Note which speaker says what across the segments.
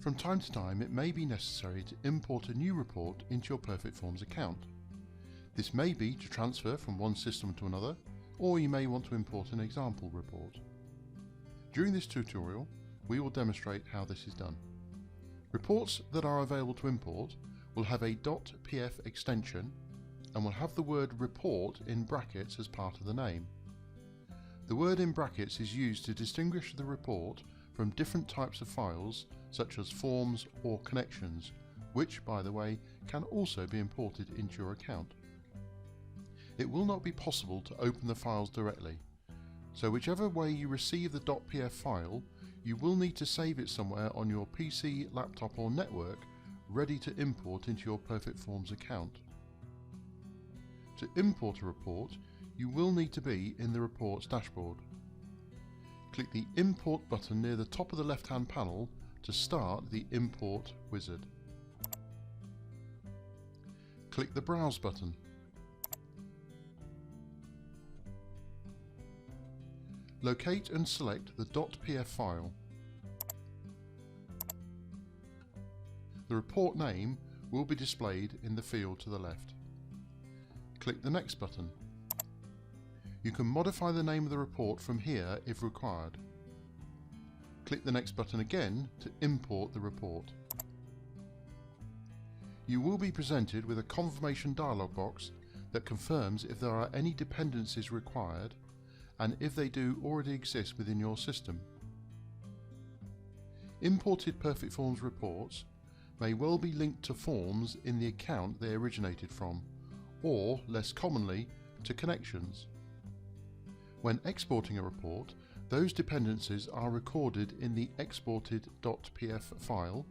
Speaker 1: From time to time, it may be necessary to import a new report into your PerfectForms account. This may be to transfer from one system to another, or you may want to import an example report. During this tutorial, we will demonstrate how this is done. Reports that are available to import will have a .pf extension and will have the word report in brackets as part of the name. The word in brackets is used to distinguish the report from different types of files such as forms or connections, which, by the way, can also be imported into your account. It will not be possible to open the files directly, so whichever way you receive the .pf file, you will need to save it somewhere on your PC, laptop or network ready to import into your PerfectForms account. To import a report, you will need to be in the Reports dashboard. Click the Import button near the top of the left-hand panel to start the Import wizard. Click the Browse button. Locate and select the .pf file. The report name will be displayed in the field to the left. Click the Next button. You can modify the name of the report from here if required. Click the Next button again to import the report. You will be presented with a confirmation dialog box that confirms if there are any dependencies required and if they do already exist within your system. Imported PerfectForms reports may well be linked to forms in the account they originated from, or, less commonly, to connections. When exporting a report, those dependencies are recorded in the exported .pf file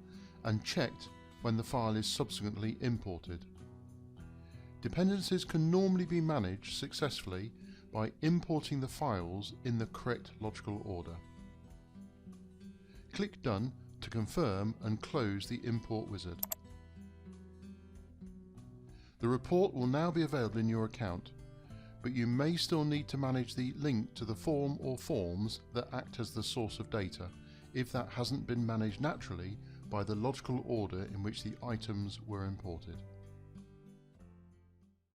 Speaker 1: and checked when the file is subsequently imported. Dependencies can normally be managed successfully by importing the files in the correct logical order. Click Done to confirm and close the import wizard. The report will now be available in your account, but you may still need to manage the link to the form or forms that act as the source of data if that hasn't been managed naturally by the logical order in which the items were imported.